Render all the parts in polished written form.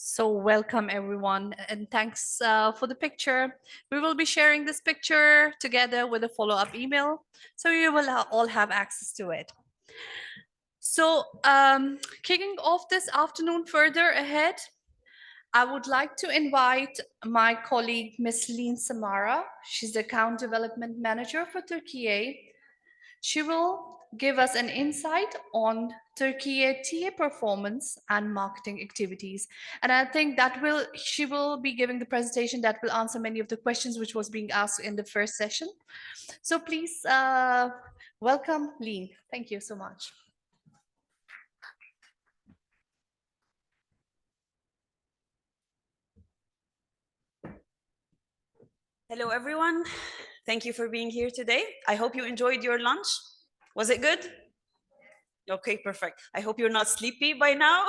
So welcome everyone, and thanks for the picture. We will be sharing this picture together with a follow-up email, so you will all have access to it. So kicking off this afternoon further ahead, I would like to invite my colleague, Ms. Leen Samarah. She's the Account Development Manager for TÜRKİYE. She will give us an insight on TÜRKİYE TA performance and marketing activities. And I think that she will be giving the presentation that will answer many of the questions which was being asked in the first session. So please welcome Leen. Thank you so much. Hello, everyone. Thank you for being here today. I hope you enjoyed your lunch. Was it good? Okay, perfect. I hope you're not sleepy by now.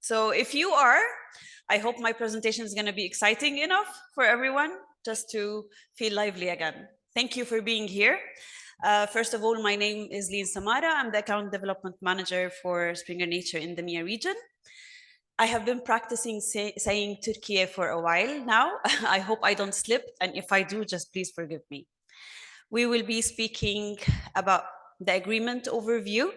So if you are, I hope my presentation is going to be exciting enough for everyone just to feel lively again. Thank you for being here. First of all, my name is Leen Samarah. I'm the Account Development Manager for Springer Nature in the MEA region. I have been practicing saying TÜRKİYE for a while now. I hope I don't slip, and if I do, just please forgive me. We will be speaking about the agreement overview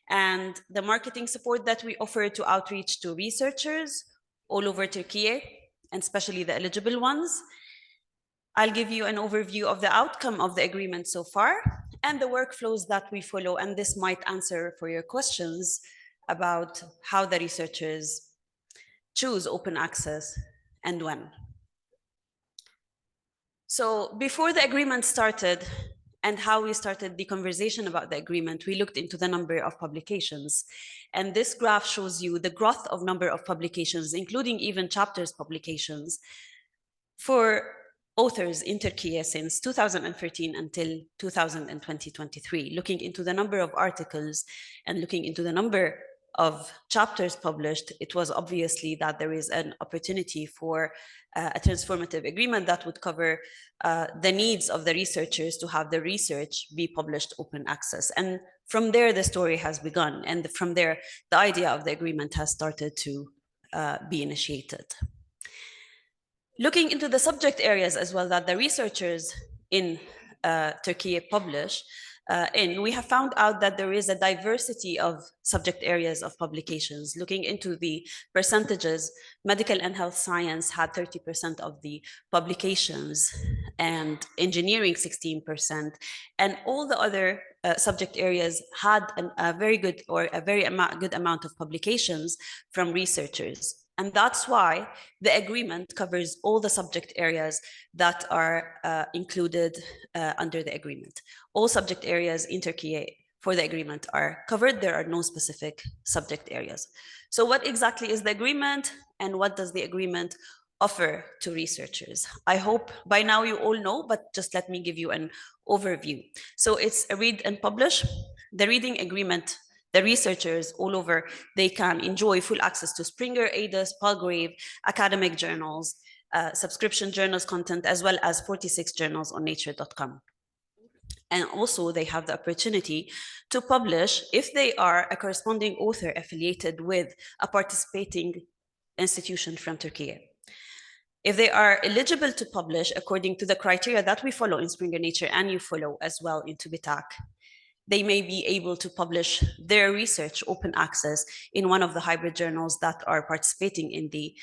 and the marketing support that we offer to outreach to researchers all over TÜRKİYE, and especially the eligible ones. I'll give you an overview of the outcome of the agreement so far and the workflows that we follow, and this might answer for your questions about how the researchers choose open access and when. So before the agreement started and how we started the conversation about the agreement, we looked into the number of publications. And this graph shows you the growth of number of publications, including even chapters publications, for authors in Turkey since 2013 until 2023, looking into the number of articles and looking into the number of chapters published. It was obviously that there is an opportunity for a transformative agreement that would cover the needs of the researchers to have the research be published open access. And from there, the story has begun. And from there, the idea of the agreement has started to be initiated. Looking into the subject areas as well that the researchers in Turkey publish, we have found out that there is a diversity of subject areas of publications. Looking into the percentages, medical and health science had 30% of the publications, and engineering 16%, and all the other subject areas had a very good or a very good amount of publications from researchers. And that's why the agreement covers all the subject areas that are included under the agreement. All subject areas in Turkey for the agreement are covered. There are no specific subject areas. So what exactly is the agreement, and what does the agreement offer to researchers? I hope by now you all know, but just let me give you an overview. So it's a read and publish. The reading agreement, the researchers all over, they can enjoy full access to Springer, ADAS, Palgrave, academic journals, subscription journals content, as well as 46 journals on nature.com. And also they have the opportunity to publish if they are a corresponding author affiliated with a participating institution from Turkey. If they are eligible to publish according to the criteria that we follow in Springer Nature and you follow as well in TÜBİTAK, they may be able to publish their research open access in one of the hybrid journals that are participating in the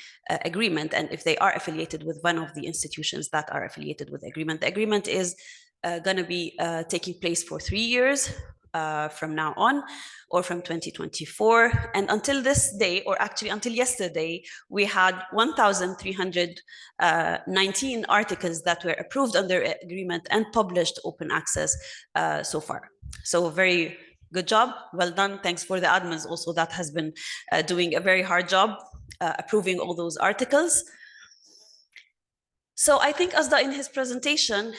agreement. And if they are affiliated with one of the institutions that are affiliated with the agreement is going to be taking place for 3 years from now on, or from 2024. And until this day, or actually until yesterday, we had 1,319 articles that were approved under agreement and published open access so far. So very good job, well done. Thanks for the admins also that has been doing a very hard job approving all those articles. So I think Asda in his presentation,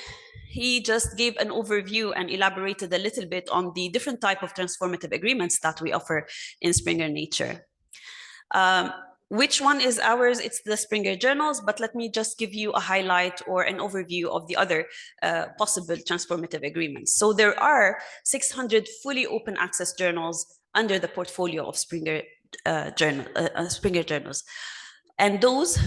he just gave an overview and elaborated a little bit on the different type of transformative agreements that we offer in Springer Nature. Which one is ours? It's the Springer journals, but let me just give you a highlight or an overview of the other possible transformative agreements. So there are 600 fully open access journals under the portfolio of Springer Springer journals. And those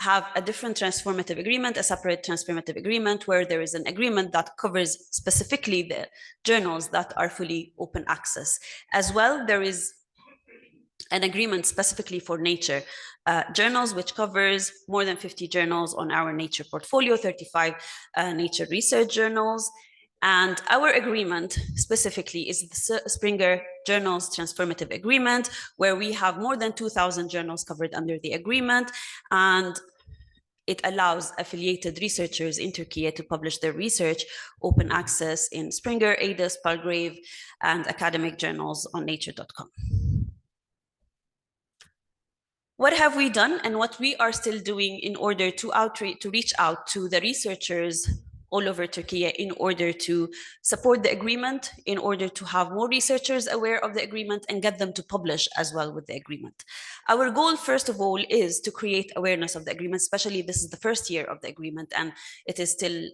have a different transformative agreement, a separate transformative agreement, where there is an agreement that covers specifically the journals that are fully open access. As well, there is an agreement specifically for Nature journals, which covers more than 50 journals on our Nature portfolio, 35 Nature research journals. And our agreement specifically is the Springer Journals Transformative Agreement, where we have more than 2,000 journals covered under the agreement. And it allows affiliated researchers in Turkey to publish their research open access in Springer, ADIS, Palgrave, and academic journals on nature.com. What have we done and what we are still doing in order to reach out to the researchers all over Turkey in order to support the agreement, in order to have more researchers aware of the agreement and get them to publish as well with the agreement? Our goal, first of all, is to create awareness of the agreement, especially this is the first year of the agreement and it is still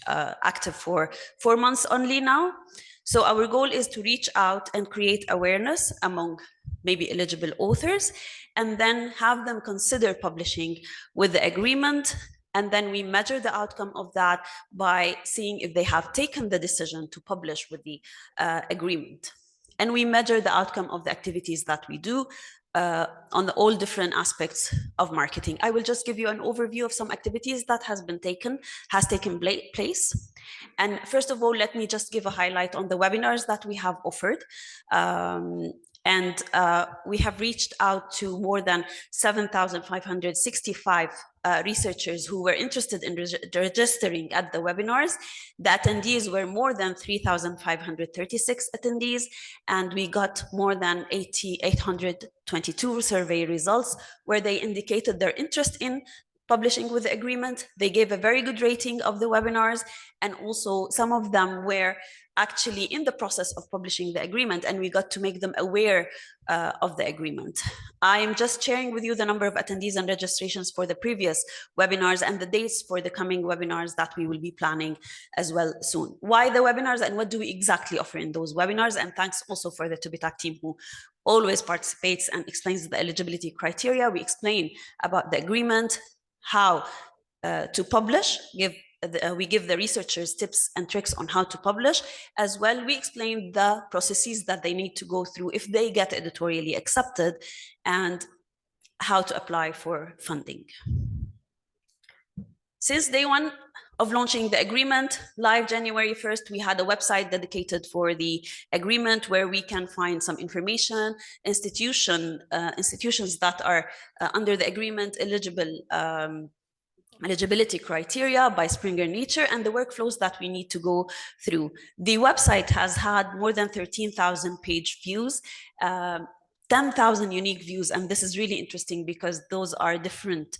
active for 4 months only now. So our goal is to reach out and create awareness among maybe eligible authors, and then have them consider publishing with the agreement. And then we measure the outcome of that by seeing if they have taken the decision to publish with the agreement. And we measure the outcome of the activities that we do on all different aspects of marketing. I will just give you an overview of some activities that has taken place. And first of all, let me just give a highlight on the webinars that we have offered. And we have reached out to more than 7,565 researchers who were interested in registering at the webinars. The attendees were more than 3,536 attendees, and we got more than 822 survey results where they indicated their interest in publishing with the agreement. They gave a very good rating of the webinars, and also some of them were actually in the process of publishing the agreement, and we got to make them aware of the agreement. I am just sharing with you the number of attendees and registrations for the previous webinars and the dates for the coming webinars that we will be planning as well soon. Why the webinars and what do we exactly offer in those webinars? And thanks also for the TÜBİTAK team who always participates and explains the eligibility criteria. We explain about the agreement, how to publish, we give the researchers tips and tricks on how to publish. As well, we explain the processes that they need to go through if they get editorially accepted and how to apply for funding. Since day one of launching the agreement, live January 1st, we had a website dedicated for the agreement where we can find some information, institutions that are under the agreement eligibility criteria by Springer Nature, and the workflows that we need to go through. The website has had more than 13,000 page views, 10,000 unique views, and this is really interesting because those are different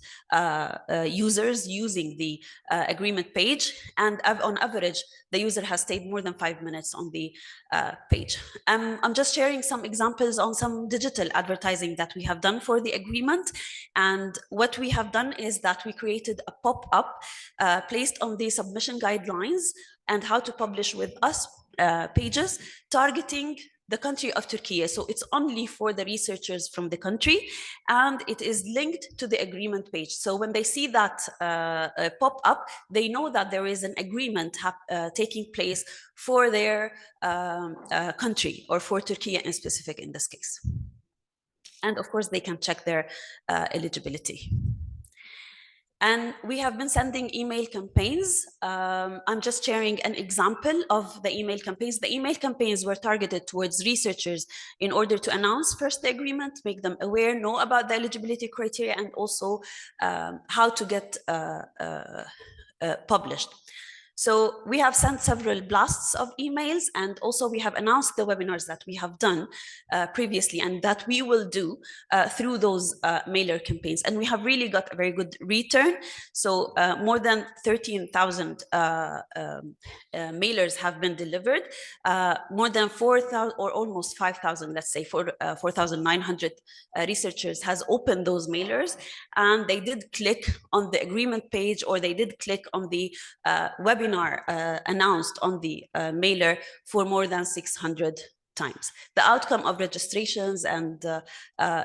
users using the agreement page, and on average the user has stayed more than 5 minutes on the page. I'm just sharing some examples on some digital advertising that we have done for the agreement. And what we have done is that we created a pop-up placed on the submission guidelines and how to publish with us pages targeting the country of Turkey. So it's only for the researchers from the country, and it is linked to the agreement page. So when they see that pop up, they know that there is an agreement taking place for their country, or for Turkey in specific in this case. And of course, they can check their eligibility. And we have been sending email campaigns. I'm just sharing an example of the email campaigns. The email campaigns were targeted towards researchers in order to announce first the agreement, make them aware, know about the eligibility criteria, and also how to get published. So we have sent several blasts of emails, and also we have announced the webinars that we have done previously and that we will do through those mailer campaigns. And we have really got a very good return. So more than 13,000 mailers have been delivered. More than 4,000 or almost 5,000, let's say 4,900 researchers has opened those mailers, and they did click on the agreement page, or they did click on the webinar announced on the mailer for more than 600 times. The outcome of registrations and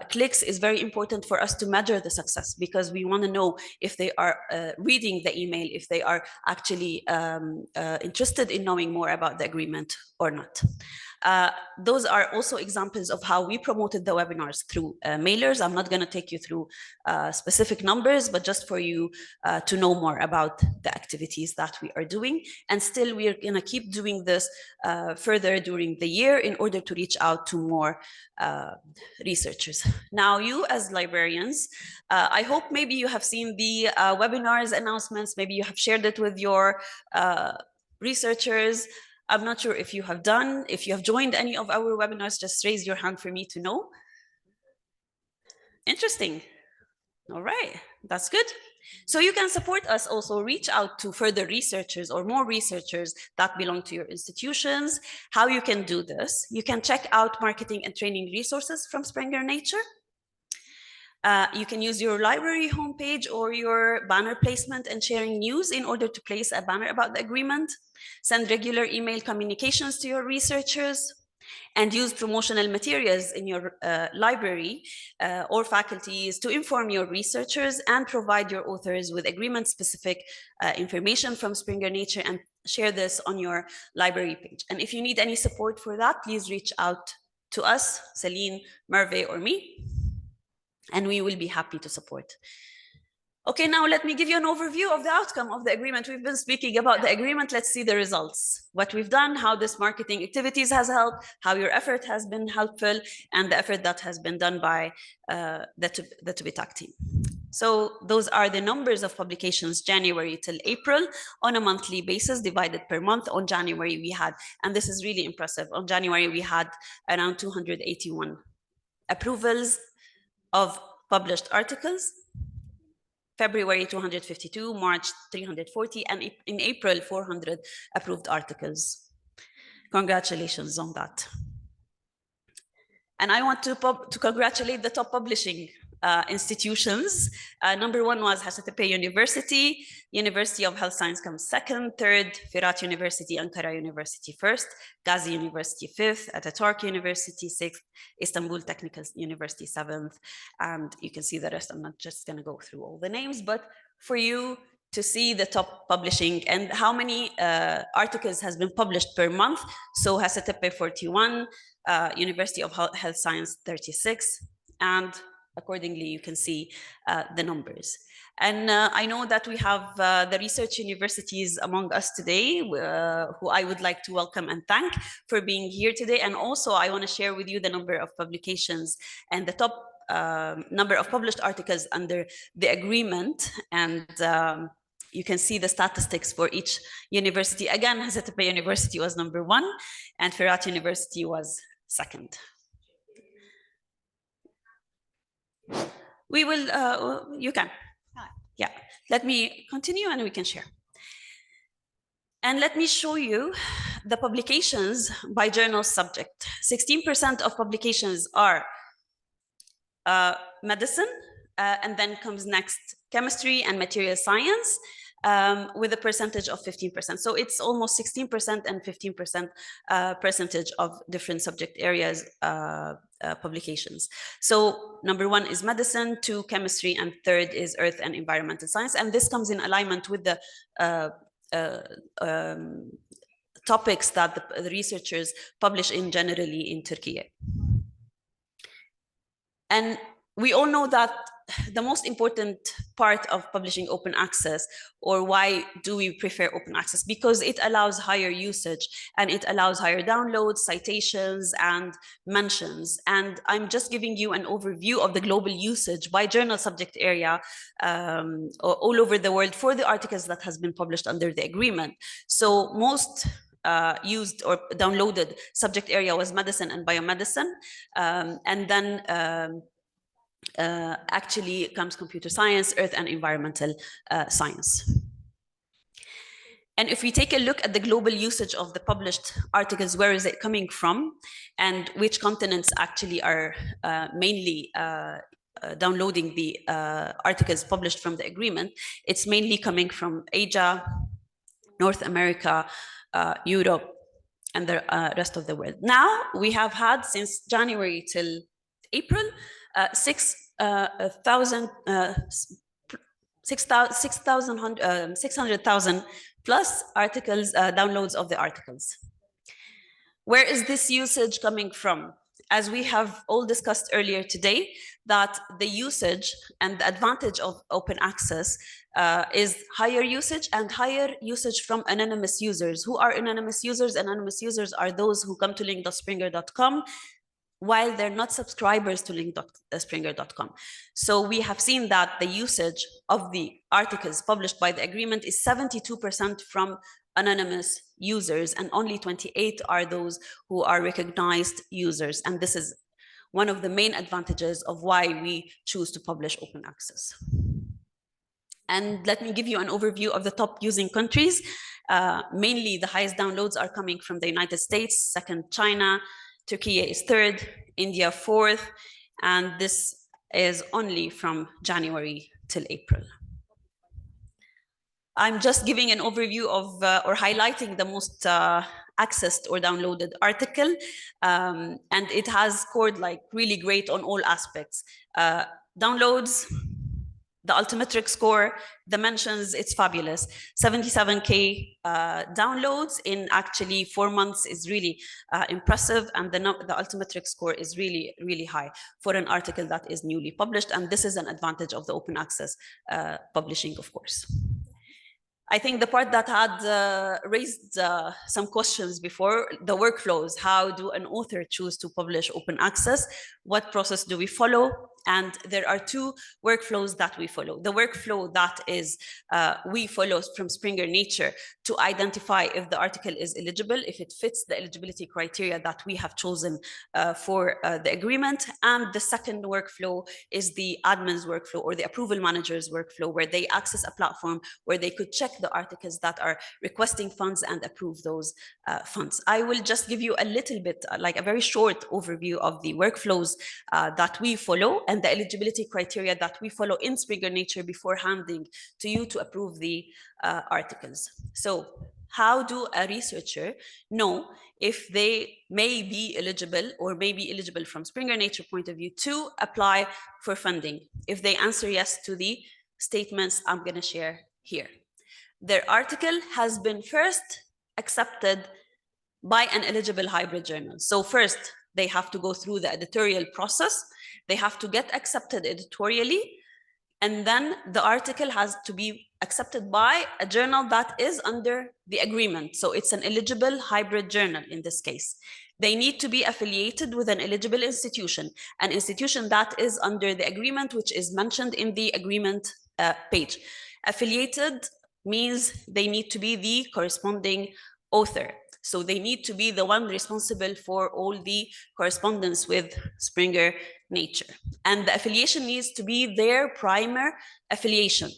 clicks is very important for us to measure the success, because we want to know if they are reading the email, if they are actually interested in knowing more about the agreement or not. Those are also examples of how we promoted the webinars through mailers. I'm not going to take you through specific numbers, but just for you to know more about the activities that we are doing. And still, we are going to keep doing this further during the year in order to reach out to more researchers. Now, you as librarians, I hope maybe you have seen the webinars announcements, maybe you have shared it with your researchers. I'm not sure if you have joined any of our webinars, just raise your hand for me to know. Interesting. All right, that's good. So you can support us, also reach out to further researchers or more researchers that belong to your institutions. How you can do this: you can check out marketing and training resources from Springer Nature. You can use your library homepage or your banner placement and sharing news in order to place a banner about the agreement. Send regular email communications to your researchers, and use promotional materials in your library or faculties to inform your researchers and provide your authors with agreement-specific information from Springer Nature, and share this on your library page. And if you need any support for that, please reach out to us, Celine, Merve, or me, and we will be happy to support. Okay, now let me give you an overview of the outcome of the agreement. We've been speaking about the agreement. Let's see the results. What we've done, how this marketing activities has helped, how your effort has been helpful, and the effort that has been done by the TÜBİTAK team. So those are the numbers of publications January till April on a monthly basis, divided per month. On January we had, and this is really impressive, on January we had around 281 approvals of published articles. February 252, March 340, and in April 400 approved articles. Congratulations on that. And I want to congratulate the top publishing institutions. Number one was Hacettepe University. University of Health Science comes second. Third, Firat University, Ankara University first. Gazi University fifth. Ataturk University sixth. Istanbul Technical University seventh. And you can see the rest. I'm not just going to go through all the names, but for you to see the top publishing and how many articles has been published per month. So Hacettepe 41, University of Health Science 36, and accordingly you can see the numbers. And I know that we have the research universities among us today, who I would like to welcome and thank for being here today. And also I want to share with you the number of publications and the top number of published articles under the agreement. And you can see the statistics for each university. Again, Hacettepe University was number one, and Firat University was second. We will, you can. Yeah, let me continue and we can share. And let me show you the publications by journal subject. 16% of publications are medicine, and then comes next chemistry and material science, with a percentage of 15%. So it's almost 16% and 15% percentage of different subject areas publications. So number one is medicine, two chemistry, and third is earth and environmental science. And this comes in alignment with the topics that the researchers publish in generally in Türkiye. And we all know that the most important part of publishing open access, or why do we prefer open access? Because it allows higher usage and it allows higher downloads, citations, and mentions. And I'm just giving you an overview of the global usage by journal subject area all over the world for the articles that has been published under the agreement. So most used or downloaded subject area was medicine and biomedicine, and then actually comes computer science, earth and environmental science. And if we take a look at the global usage of the published articles, where is it coming from, and which continents actually are mainly downloading the articles published from the agreement, it's mainly coming from Asia, North America, Europe, and the rest of the world. Now we have had since January till April 600,000 plus articles, downloads of the articles. Where is this usage coming from? As we have all discussed earlier today, that the usage and the advantage of open access is higher usage and higher usage from anonymous users. Who are anonymous users? Anonymous users are those who come to link.springer.com while they're not subscribers to link.springer.com. So we have seen that the usage of the articles published by the agreement is 72% from anonymous users, and only 28 are those who are recognized users. And this is one of the main advantages of why we choose to publish open access. And let me give you an overview of the top using countries. Mainly the highest downloads are coming from the United States, second China, TÜRKİYE is third, India fourth, and this is only from January till April. I'm just giving an overview of or highlighting the most accessed or downloaded article, and it has scored like really great on all aspects. Downloads, the altimetric score, the mentions, it's fabulous. 77K downloads in actually 4 months is really impressive, and the altimetric score is really, really high for an article that is newly published, and this is an advantage of the open access publishing, of course. I think the part that had raised some questions before, the workflows. How do an author choose to publish open access? What process do we follow? And there are two workflows that we follow. The workflow that is we follow from Springer Nature to identify if the article is eligible, if it fits the eligibility criteria that we have chosen for the agreement. And the second workflow is the admin's workflow or the approval manager's workflow, where they access a platform where they could check the articles that are requesting funds and approve those funds. I will just give you a little bit, like a very short overview of the workflows that we follow and the eligibility criteria that we follow in Springer Nature before handing to you to approve the articles. So how do a researcher know if they may be eligible or may be eligible from Springer Nature point of view to apply for funding? If they answer yes to the statements I'm going to share here. Their article has been first accepted by an eligible hybrid journal. So first, they have to go through the editorial process. They have to get accepted editorially. And then the article has to be accepted by a journal that is under the agreement. So it's an eligible hybrid journal in this case. They need to be affiliated with an eligible institution, an institution that is under the agreement, which is mentioned in the agreement page. Affiliated means they need to be the corresponding author. So they need to be the one responsible for all the correspondence with Springer Nature. And the affiliation needs to be their primary affiliation.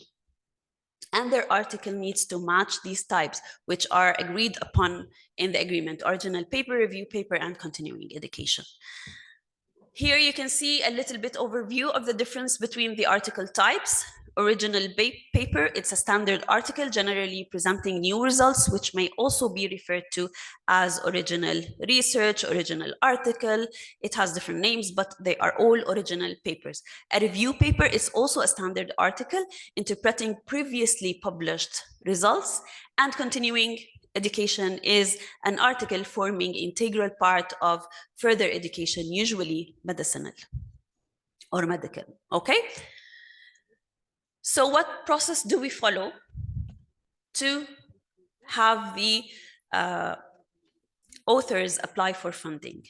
And their article needs to match these types, which are agreed upon in the agreement: original paper, review paper, and continuing education. Here you can see a little bit overview of the difference between the article types. Original paper, it's a standard article generally presenting new results, which may also be referred to as original research, original article. It has different names, but they are all original papers. A review paper is also a standard article interpreting previously published results, and continuing education is an article forming integral part of further education, usually medicinal or medical, okay? So what process do we follow to have the authors apply for funding?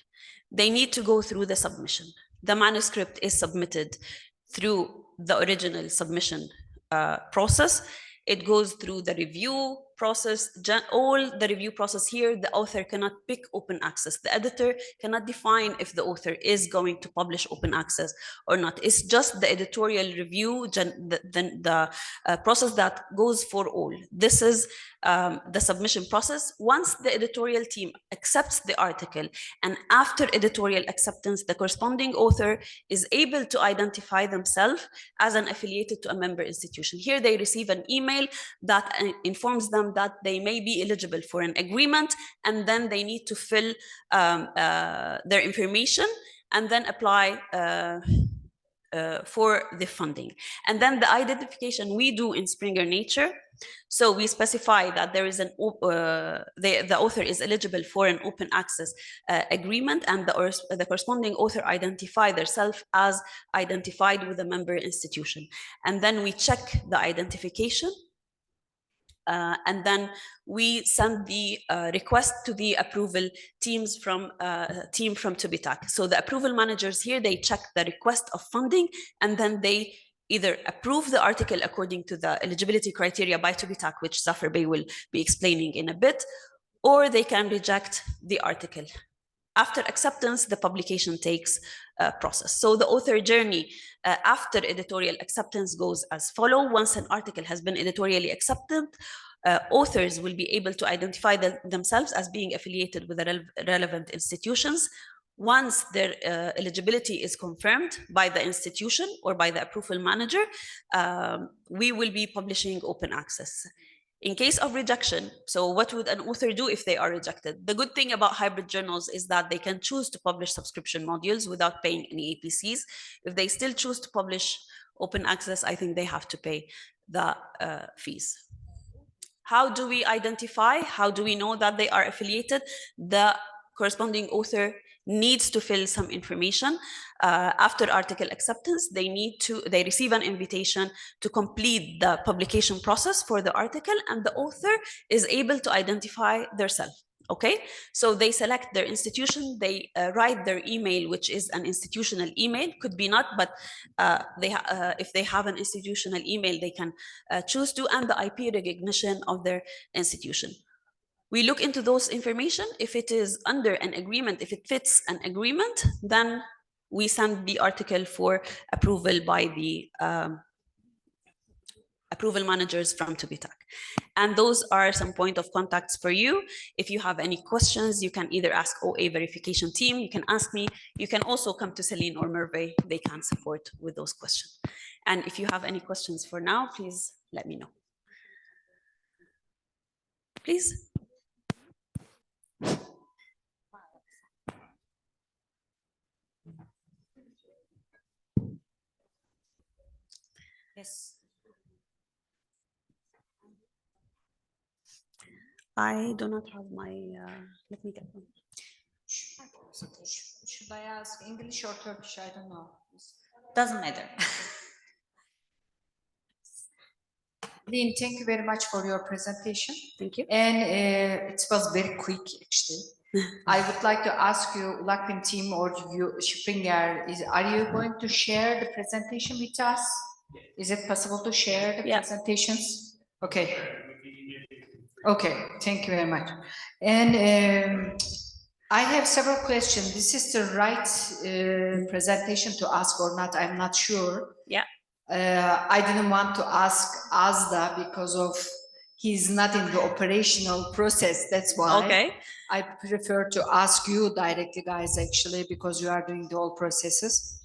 They need to go through the submission. The manuscript is submitted through the original submission process. It goes through the review process, all the review process here. The author cannot pick open access. The editor cannot define if the author is going to publish open access or not. It's just the editorial review, the process that goes for all. This is the submission process. Once the editorial team accepts the article, and after editorial acceptance, the corresponding author is able to identify themselves as an affiliated to a member institution. Here they receive an email that informs them found that they may be eligible for an agreement, and then they need to fill their information and then apply for the funding. And then the identification we do in Springer Nature. So we specify that there is the author is eligible for an open access agreement, and the corresponding author identify themselves as identified with a member institution. And then we check the identification. And then we send the request to the approval team from TÜBİTAK. So the approval managers here, they check the request of funding, and then they either approve the article according to the eligibility criteria by TÜBİTAK, which Zafer Bey will be explaining in a bit, or they can reject the article. After acceptance, the publication takes process. So the author journey after editorial acceptance goes as follows. Once an article has been editorially accepted, authors will be able to identify themselves as being affiliated with the relevant institutions. Once their eligibility is confirmed by the institution or by the approval manager, we will be publishing open access. In case of rejection, so what would an author do if they are rejected? The good thing about hybrid journals is that they can choose to publish subscription modules without paying any APCs. If they still choose to publish open access, I think they have to pay the fees. How do we identify? How do we know that they are affiliated? The corresponding author needs to fill some information. After article acceptance, they receive an invitation to complete the publication process for the article, and the author is able to identify themselves. Okay, so they select their institution, they write their email, which is an institutional email, could be not, but if they have an institutional email, they can choose to, and the IP recognition of their institution. We look into those information. If it is under an agreement, if it fits an agreement, then we send the article for approval by the approval managers from TÜBİTAK. And those are some point of contacts for you. If you have any questions, you can either ask OA verification team, you can ask me, you can also come to Celine or Merve, they can support with those questions. And if you have any questions for now, please let me know. Please. Yes. I do not have my, let me get one. Should I ask English or Turkish? I don't know. Doesn't matter. Leen, thank you very much for your presentation. Thank you. And it was very quick, actually. I would like to ask you, Ulakbim team or you, Springer, are you going to share the presentation with us? Is it possible to share the presentations? Okay. Okay, thank you very much. And I have several questions. This is the right presentation to ask or not, I'm not sure. Yeah. I didn't want to ask Azda because of he's not in the operational process. That's why. Okay. I prefer to ask you directly, guys, actually, because you are doing the whole processes.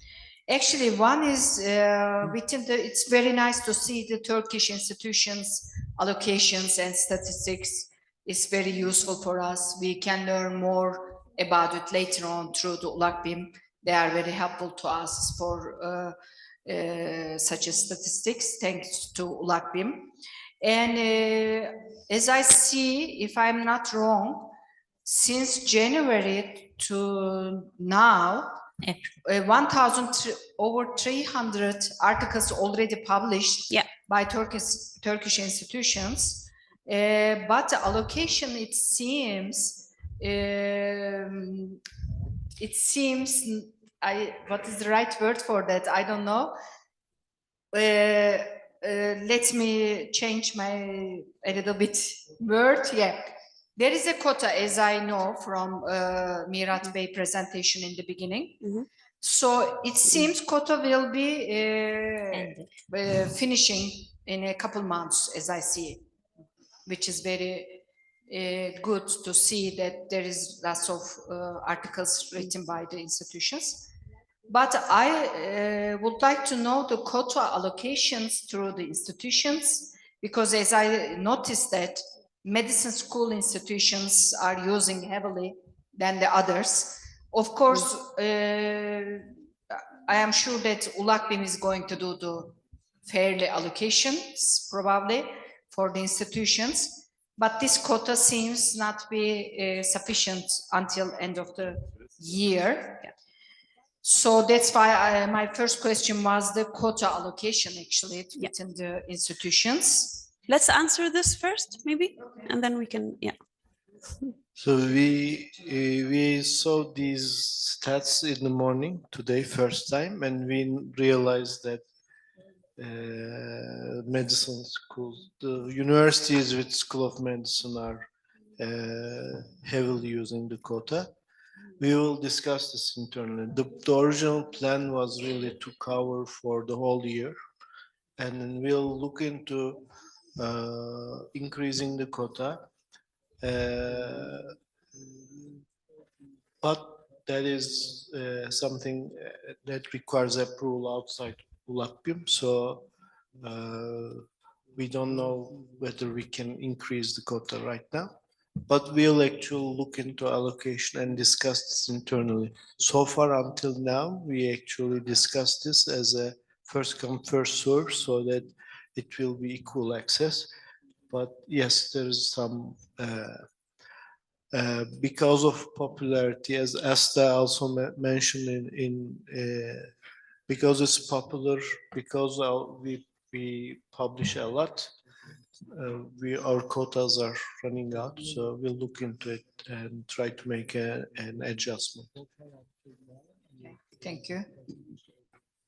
Actually, one is within the, it's very nice to see the Turkish institutions, allocations and statistics. It's very useful for us. We can learn more about it later on through the Ulakbim. They are very helpful to us for such as statistics, thanks to Ulakbim. And as I see, if I'm not wrong, since January to now, over 300 articles already published by Turkish institutions. But the allocation, it seems, what is the right word for that? I don't know. Let me change a little bit word. Yeah, there is a quota, as I know from Mirat Bey presentation in the beginning. So it seems quota will be finishing in a couple months, as I see it, which is very good to see that there is lots of articles written by the institutions. But I would like to know the quota allocations through the institutions, because as I noticed that medicine school institutions are using heavily than the others. Of course, I am sure that ULAKBİM is going to do the fairly allocations probably for the institutions, but this quota seems not to be sufficient until end of the year. Yeah. So that's why my first question was the quota allocation actually within the institutions. Let's answer this first, maybe, and then we can, So we saw these stats in the morning today, first time, and we realized that medicine schools, the universities with School of Medicine are heavily using the quota. We will discuss this internally. The original plan was really to cover for the whole year, and then we'll look into increasing the quota. But that is something that requires approval outside ULAKBİM, so we don't know whether we can increase the quota right now. But we'll actually look into allocation and discuss this internally. So far until now, we actually discussed this as a first come, first serve, so that it will be equal access. But yes, there is some, because of popularity, as Asta also mentioned because it's popular, because we publish a lot, our quotas are running out, so we'll look into it and try to make an adjustment. Thank you.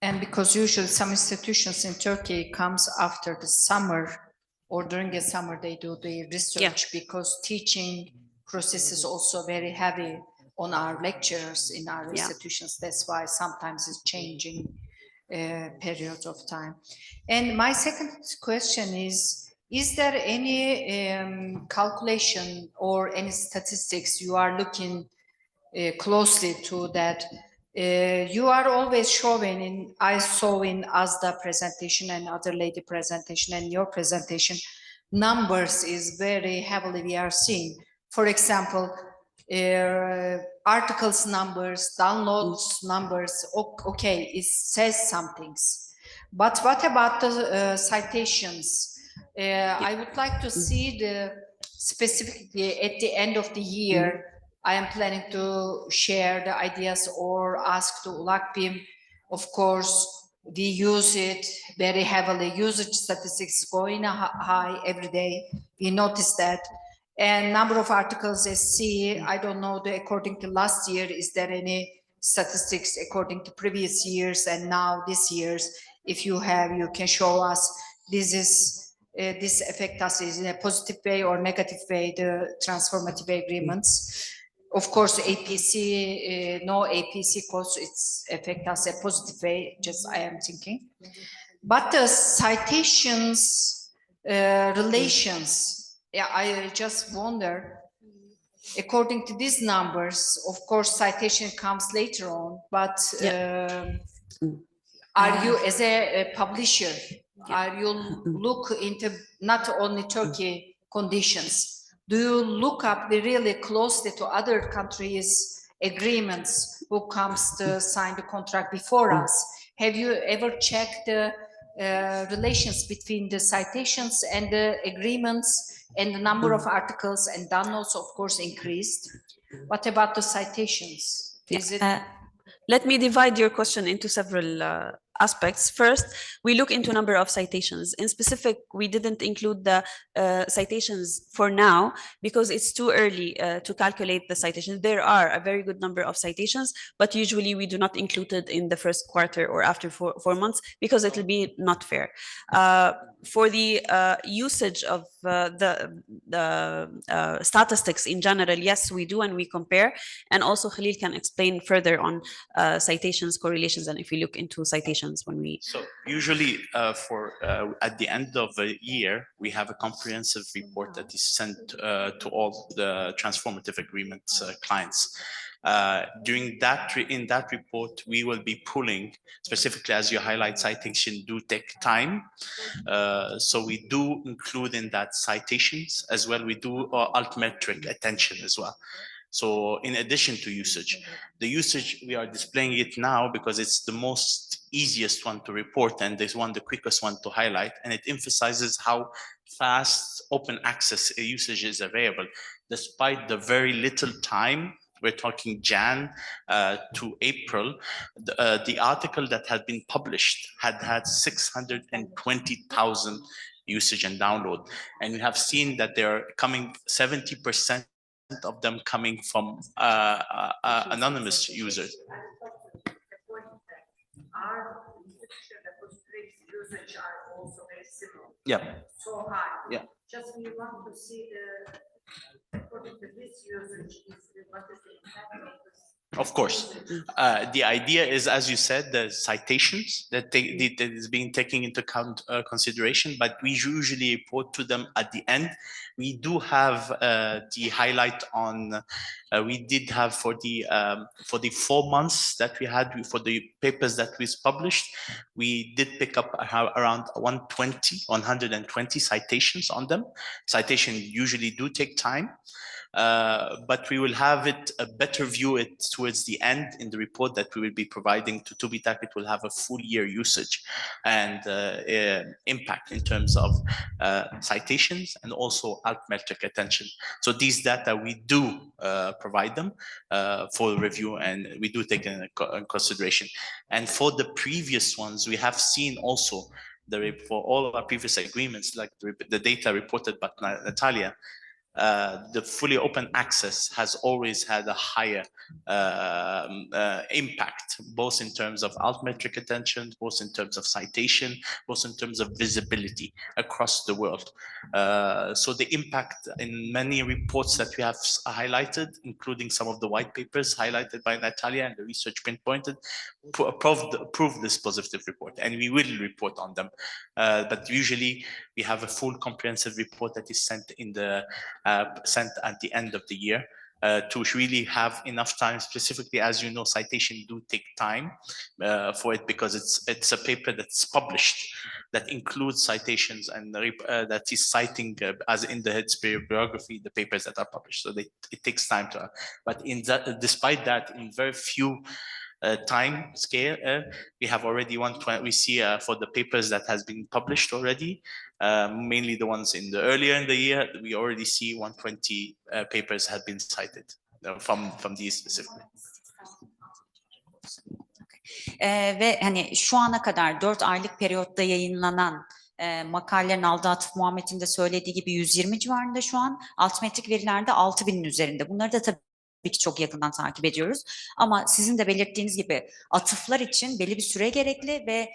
And because usually some institutions in Turkey comes after the summer or during the summer they do the research because teaching process is also very heavy on our lectures in our institutions. That's why sometimes it's changing periods of time. And my second question is there any calculation or any statistics you are looking closely to that you are always showing I saw in Asda presentation and other lady presentation and your presentation, numbers is very heavily we are seeing. For example, articles numbers, downloads numbers, okay, it says some things. But what about the citations? I would like to see specifically at the end of the year, I am planning to share the ideas or ask to ULAKBİM. Of course, we use it very heavily. Usage statistics going high every day. We notice that. And number of articles SC, I don't know, according to last year, is there any statistics according to previous years and now this year's? If you have, you can show us this affect us in a positive way or negative way, the transformative agreements. Of course, APC, no APC costs, it's affect us a positive way, just I am thinking. But the citations relations, I just wonder, according to these numbers, of course, citation comes later on, but are you, as a publisher, are you look into not only Turkey conditions, do you look up really closely to other countries' agreements who comes to sign the contract before us? Have you ever checked the relations between the citations and the agreements and the number of articles and downloads, of course, increased? What about the citations? Is it? Let me divide your question into several aspects. First, we look into number of citations. In specific, we didn't include the citations for now because it's too early to calculate the citations. There are a very good number of citations, but usually we do not include it in the first quarter or after 4 months because it will be not fair. For the usage of the statistics in general, yes, we do, and we compare. And also Khalil can explain further on citations, correlations, and if we look into citations when we... So usually at the end of the year, we have a comprehensive report that is sent to all the transformative agreements clients. During that, in that report, we will be pulling, specifically as you highlight, citation do take time. So we do include in that citations as well. We do altmetric attention as well. So in addition to usage, the usage, we are displaying it now because it's the most easiest one to report and this one, the quickest one to highlight. And it emphasizes how fast open access usage is available, despite the very little time. We're talking Jan to April. The article that had been published had 620,000 usage and download. And we have seen that they're coming 70% of them coming from anonymous users. Our usage are also very similar. Yeah. So high. Yeah. Just we want to see the, according to this usage, what is the impact of this? Of course. The idea is, as you said, the citations that is being taken into consideration, but we usually report to them at the end. We do have the highlight on, we did have for the 4 months that we had for the papers that was published, we did pick up around 120 citations on them. Citations usually do take time. But we will have it a better view it towards the end in the report that we will be providing to TÜBİTAK. It will have a full year usage and impact in terms of citations and also altmetric attention. So these data we do provide them for review and we do take in consideration. And for the previous ones, we have seen also for all of our previous agreements, like the data reported by Natalia, the fully open access has always had a higher impact, both in terms of altmetric attention, both in terms of citation, both in terms of visibility across the world. So the impact in many reports that we have highlighted, including some of the white papers highlighted by Natalia and the research pinpointed, prove this positive report, and we will report on them. But usually we have a full comprehensive report that is sent at the end of the year to really have enough time. Specifically, as you know, citation do take time for it because it's a paper that's published that includes citations and that is citing as in the head's bibliography the papers that are published. So it takes time to. But despite that, in very few time scale, we have already 120. We see for the papers that has been published already, mainly the ones in the earlier in the year, we already see 120 papers have been cited from these specifically. Ve hani şu ana kadar 4 aylık periyotta yayınlanan makalelerin aldığı atıf Muhammed'in de söylediği gibi 120 civarında şu an. Altmetrik verilerde 6000'in üzerinde. Bunları da tabii ki çok yakından takip ediyoruz. Ama sizin de belirttiğiniz gibi atıflar için belli bir süre gerekli ve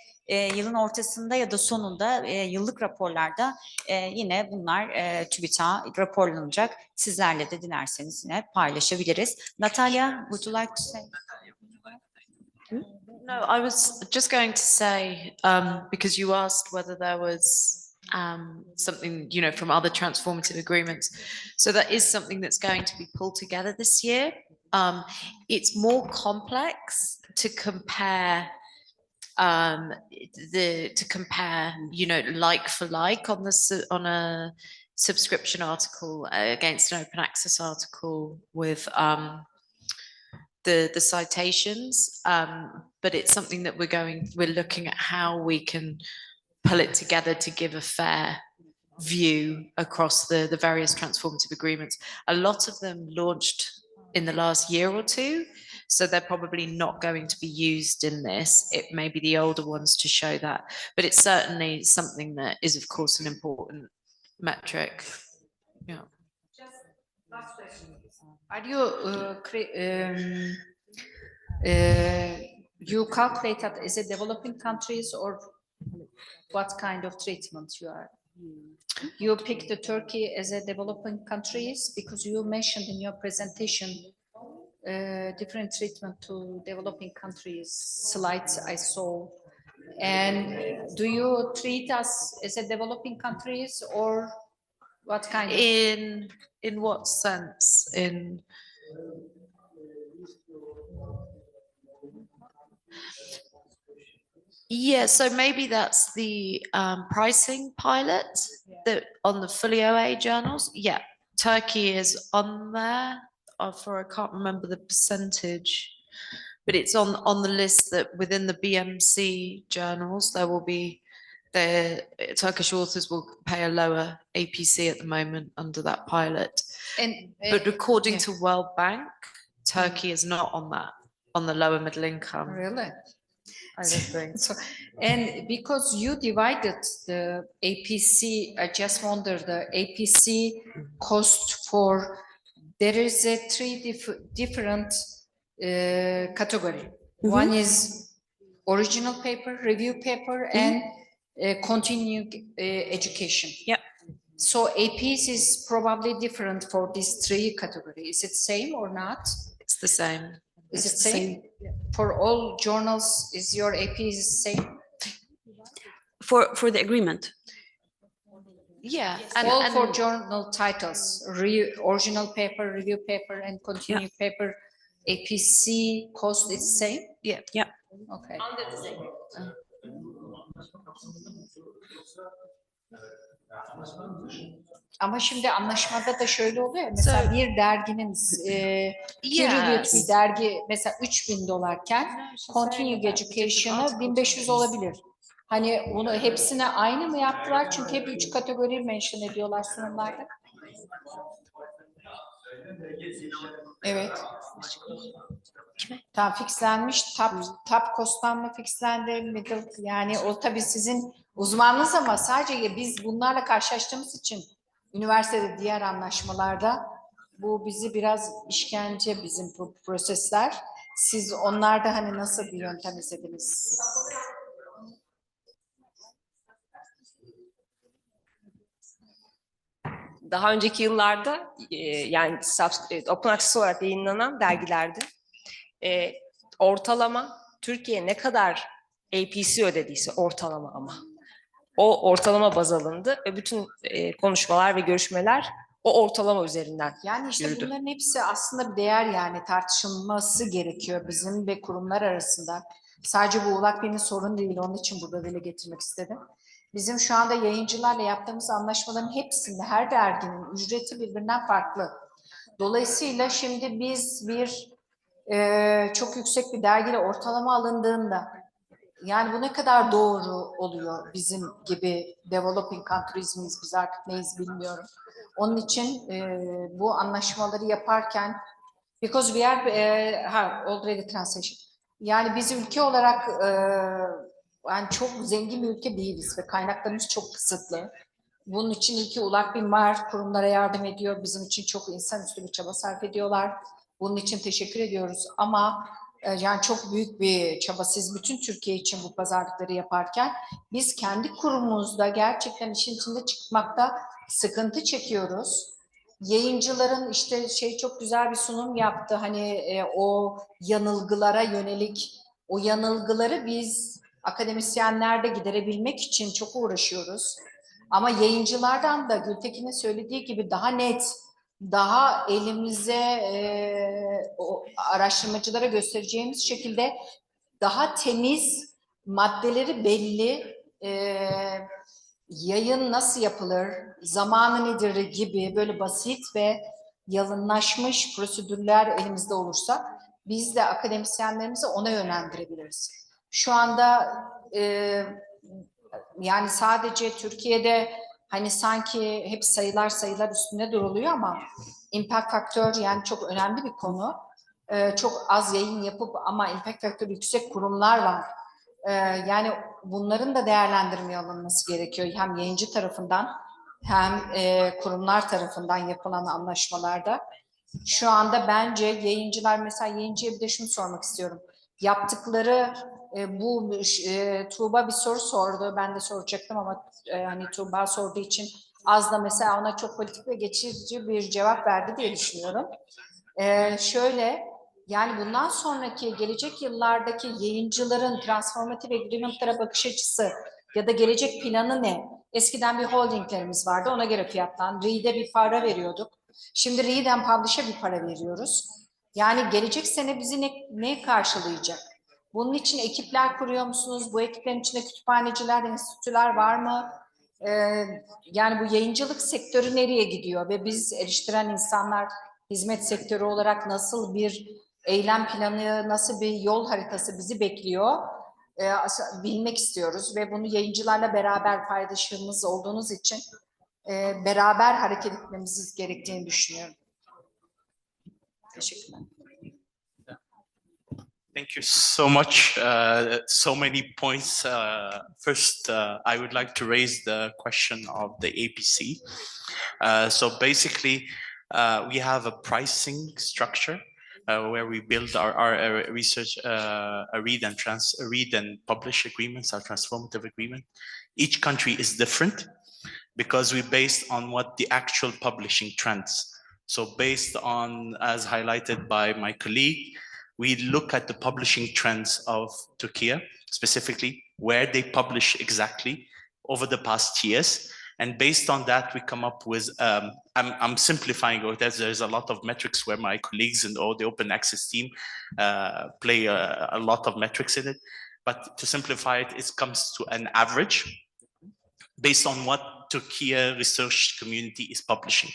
yılın ortasında ya da sonunda yıllık raporlarda yine bunlar TÜBİTAK'a raporlanacak. Sizlerle de dilerseniz yine paylaşabiliriz. Natalia, would you like to say? No, I was just going to say, because you asked whether there was something, from other transformative agreements. So that is something that's going to be pulled together this year. It's more complex to compare like for like on a subscription article against an open access article with the citations, but it's something that we're looking at how we can pull it together to give a fair view across the various transformative agreements. A lot of them launched in the last year or two, so they're probably not going to be used in this. It may be the older ones to show that, but it's certainly something that is, of course, an important metric. Yeah. Just last question. Are you calculated as a developing countries or what kind of treatment you are? You picked the Turkey as a developing countries because you mentioned in your presentation different treatment to developing countries slides I saw. And do you treat us as a developing countries or what kind of? In what sense? Yeah, so maybe that's the pricing pilot that on the fully OA journals. Yeah, Turkey is on there. For I can't remember the percentage, but it's on the list that within the BMC journals there will be the Turkish authors will pay a lower APC at the moment under that pilot. But according to World Bank, Turkey is not on that, on the lower middle income. Really? I don't think. So, and because you divided the APC, I just wonder the APC cost for, there is a three different category. One is original paper, review paper, and continuing education. Yeah. So APs is probably different for these three categories. Is it same or not? It's the same. Is it same? For all journals, is your AP is same? For the agreement. Yeah, All for journal titles, original paper, review paper, and continuing paper, APC cost is same? Yeah. Yeah. Okay. Ama şimdi anlaşmada da şöyle oluyor. Mesela bir derginin peer-reviewed bir dergi mesela $3.000'ken continuing education'ı 1500 olabilir. Hani bunu hepsine aynı mı yaptılar? Çünkü hep 3 kategori mention ediyorlar sunumlarda. Evet. Tam fixlenmiş, top cost'tan mı fixlendi, middle, yani o tabii sizin uzmanınız ama sadece biz bunlarla karşılaştığımız için üniversitede diğer anlaşmalarda bu bizi biraz işkence bizim bu prosesler. Siz onlarda hani nasıl bir yöntem izlediniz? Daha önceki yıllarda yani open access olarak yayınlanan dergilerde ortalama Türkiye ne kadar APC ödediyse ortalama ama o ortalama baz alındı ve bütün konuşmalar ve görüşmeler o ortalama üzerinden yani işte yürüdü. Bunların hepsi aslında bir değer, yani tartışılması gerekiyor bizim ve kurumlar arasında. Sadece bu Ulak sorun değil, onun için burada dile getirmek istedim. Bizim şu anda yayıncılarla yaptığımız anlaşmaların hepsinde her derginin ücreti birbirinden farklı. Dolayısıyla şimdi biz bir çok yüksek bir dergiyle ortalama alındığında, yani bu ne kadar doğru oluyor bizim gibi developing countries miyiz, biz artık neyiz bilmiyorum. Onun için bu anlaşmaları yaparken, because we are already translation. Yani biz ülke olarak yani çok zengin bir ülke değiliz ve kaynaklarımız çok kısıtlı. Bunun için iyi ki Ulak var, kurumlara yardım ediyor. Bizim için çok insanüstü bir çaba sarf ediyorlar. Bunun için teşekkür ediyoruz. Ama yani çok büyük bir çaba. Siz bütün Türkiye için bu pazarlıkları yaparken biz kendi kurumumuzda gerçekten işin içinde çıkmakta sıkıntı çekiyoruz. Yayıncıların işte çok güzel bir sunum yaptı. Hani o yanılgılara yönelik, o yanılgıları biz akademisyenler de giderebilmek için çok uğraşıyoruz. Ama yayıncılardan da Gültekin'in söylediği gibi daha net, daha elimize o araştırmacılara göstereceğimiz şekilde daha temiz, maddeleri belli, yayın nasıl yapılır, zamanı nedir gibi böyle basit ve yalınlaşmış prosedürler elimizde olursa biz de akademisyenlerimizi ona yönlendirebiliriz. Şu anda yani sadece Türkiye'de hani sanki hep sayılar üstünde duruluyor ama impact faktör yani çok önemli bir konu. Çok az yayın yapıp ama impact faktörü yüksek kurumlar var. Yani bunların da değerlendirmeye alınması gerekiyor. Hem yayıncı tarafından hem kurumlar tarafından yapılan anlaşmalarda. Şu anda bence yayıncılar, mesela yayıncıya bir de şunu sormak istiyorum. Yaptıkları Tuğba bir soru sordu. Ben de soracaktım ama hani Tuğba sorduğu için az da mesela ona çok politik ve geçici bir cevap verdi diye düşünüyorum. Şöyle, yani bundan sonraki gelecek yıllardaki yayıncıların transformative agreement'lara bakış açısı ya da gelecek planı ne? Eskiden bir holdinglerimiz vardı, ona göre fiyatlan. READ'e bir para veriyorduk. Şimdi Read and Publish'e bir para veriyoruz. Yani gelecek sene bizi ne karşılayacak? Bunun için ekipler kuruyor musunuz? Bu ekiplerin içinde kütüphaneciler, enstitüler var mı? Yani bu yayıncılık sektörü nereye gidiyor ve biz eriştiren insanlar hizmet sektörü olarak nasıl bir eylem planı, nasıl bir yol haritası bizi bekliyor bilmek istiyoruz ve bunu yayıncılarla beraber paylaşımımız olduğunuz için beraber hareket etmemiz gerektiğini düşünüyorum. Teşekkürler. Thank you so much. So many points. First, I would like to raise the question of the APC. So basically, we have a pricing structure where we build our research, read and publish agreements, our transformative agreement. Each country is different because we based on what the actual publishing trends. So based on, as highlighted by my colleague, we look at the publishing trends of Türkiye, specifically where they publish exactly over the past years. And based on that, we come up with, I'm simplifying it, there's a lot of metrics where my colleagues and all the open access team play a lot of metrics in it. But to simplify it, it comes to an average based on what Türkiye research community is publishing.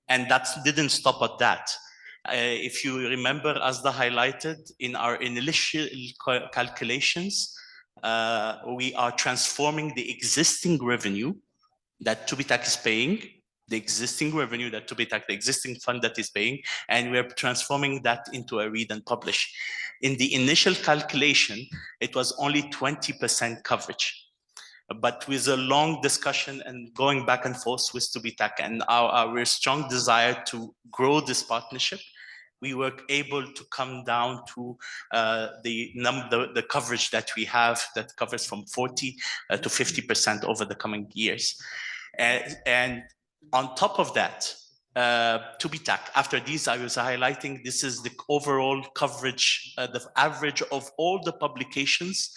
And that didn't stop at that. If you remember, as the highlighted in our initial calculations, we are transforming the existing revenue that TÜBİTAK is paying, the existing revenue that TÜBİTAK, the existing fund that is paying, and we're transforming that into a read and publish. In the initial calculation, it was only 20% coverage. But with a long discussion and going back and forth with TÜBİTAK and our strong desire to grow this partnership, we were able to come down to the coverage that we have that covers from 40 to 50% over the coming years. And on top of that, TÜBİTAK, after these I was highlighting, this is the overall coverage, the average of all the publications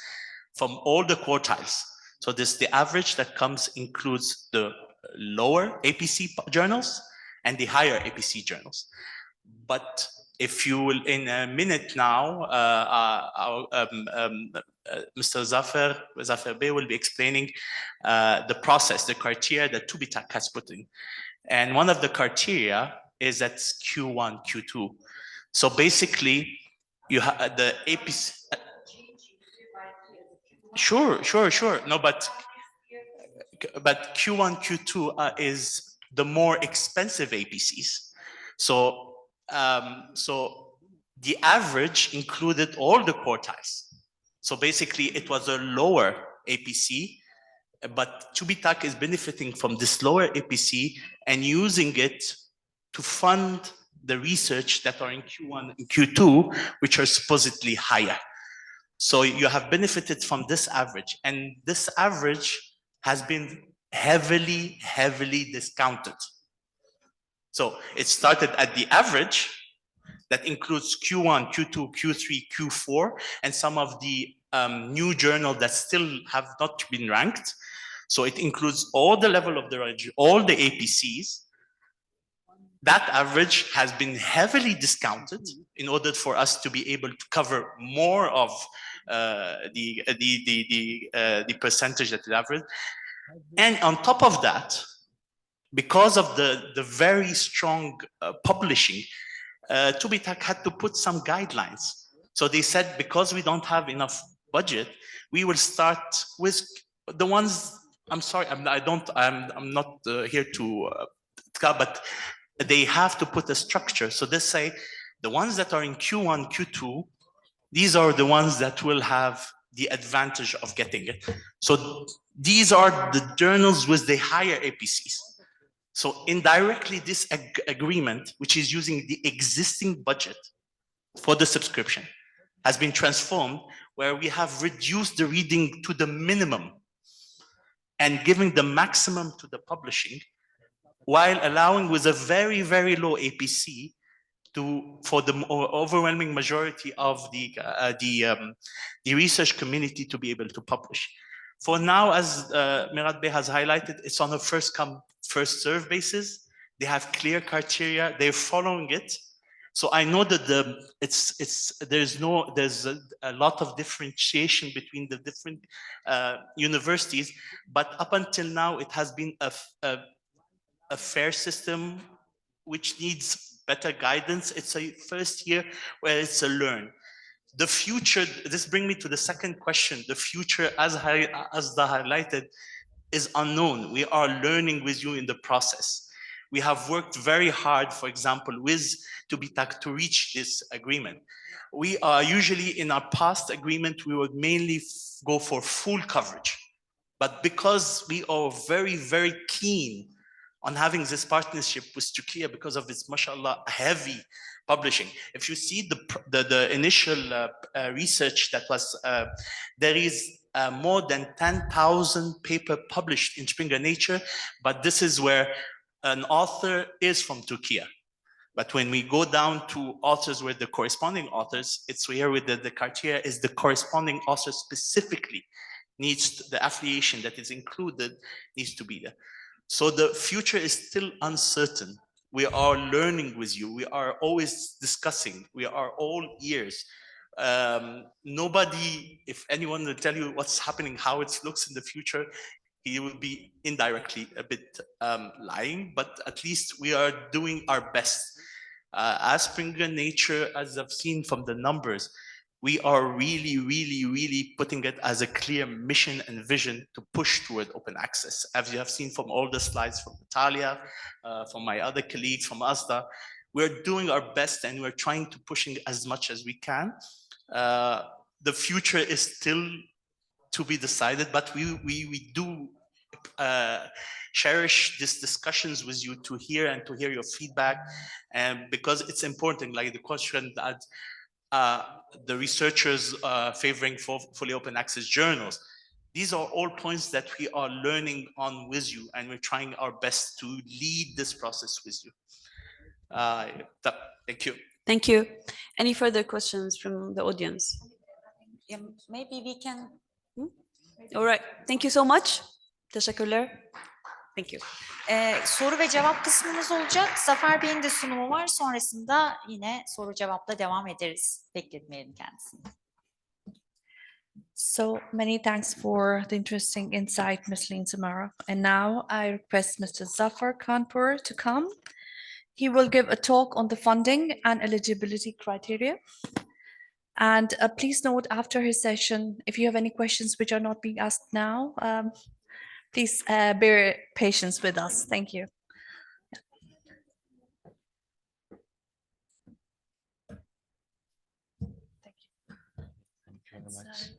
from all the quartiles. So this, the average that comes includes the lower APC journals and the higher APC journals. But if you will, in a minute now, Mr. Zafer Bey will be explaining the process, the criteria that TÜBİTAK has put in. And one of the criteria is that Q1, Q2. So basically, you have the APC. Sure. No, but Q1, Q2 is the more expensive APCs. So the average included all the quartiles. So basically, it was a lower APC, but TÜBİTAK is benefiting from this lower APC and using it to fund the research that are in Q1 and Q2, which are supposedly higher. So you have benefited from this average, and this average has been heavily discounted. So it started at the average that includes Q1, Q2, Q3, Q4, and some of the new journals that still have not been ranked. So it includes all the level of the range, all the APCs. That average has been heavily discounted in order for us to be able to cover more of the percentage that is average. And on top of that, because of the very strong publishing, TÜBİTAK had to put some guidelines. So they said, because we don't have enough budget, we will start with the ones. I'm sorry, I'm not here to but they have to put a structure. So they say the ones that are in Q1, Q2, these are the ones that will have the advantage of getting it. So these are the journals with the higher APCs. So indirectly, this agreement, which is using the existing budget for the subscription, has been transformed where we have reduced the reading to the minimum and giving the maximum to the publishing, while allowing with a very low APC for the overwhelming majority of the research community to be able to publish. For now, as Mirat Bey has highlighted, it's on a first come, first serve basis. They have clear criteria, they're following it. So I know that there's a lot of differentiation between the different universities, but up until now it has been a fair system which needs better guidance. It's a first year where it's a learn. The future, this brings me to the second question. The future, as the highlighted, is unknown. We are learning with you in the process. We have worked very hard, for example, with TÜBİTAK to reach this agreement. We are usually, in our past agreement, we would mainly go for full coverage. But because we are very, very keen on having this partnership with TÜRKİYE because of its, mashallah, heavy publishing. If you see the initial research that was, there is more than 10,000 papers published in Springer Nature, but this is where an author is from Türkiye. But when we go down to authors with the corresponding authors, it's where with the criteria is the corresponding author specifically needs the affiliation that is included needs to be there. So the future is still uncertain. We are learning with you. We are always discussing. We are all ears. Nobody, if anyone will tell you what's happening, how it looks in the future, he will be indirectly a bit lying, but at least we are doing our best. As Springer Nature, as I've seen from the numbers, we are really, really, really putting it as a clear mission and vision to push toward open access. As you have seen from all the slides from Natalia, from my other colleagues, from Asda, we're doing our best and we're trying to pushing as much as we can. The future is still to be decided, but we do cherish these discussions with you to hear your feedback, and because it's important, like the question that the researchers favoring for fully open access journals. These are all points that we are learning on with you, and we're trying our best to lead this process with you. Thank you. Thank you. Any further questions from the audience? Yeah, maybe we can. All right. Thank you so much. Teşekkürler. Thank you. Soru ve cevap kısmımız olacak. Zafer Bey'in de sunumu var. Sonrasında yine soru cevapla devam ederiz. Bekletmeyelim kendisini. So many thanks for the interesting insight, Ms. Leen Samarah. And now I request Mr. Zafar Kanpur to come. He will give a talk on the funding and eligibility criteria. And please note after his session, if you have any questions which are not being asked now, please bear patience with us. Thank you. Thank you very much.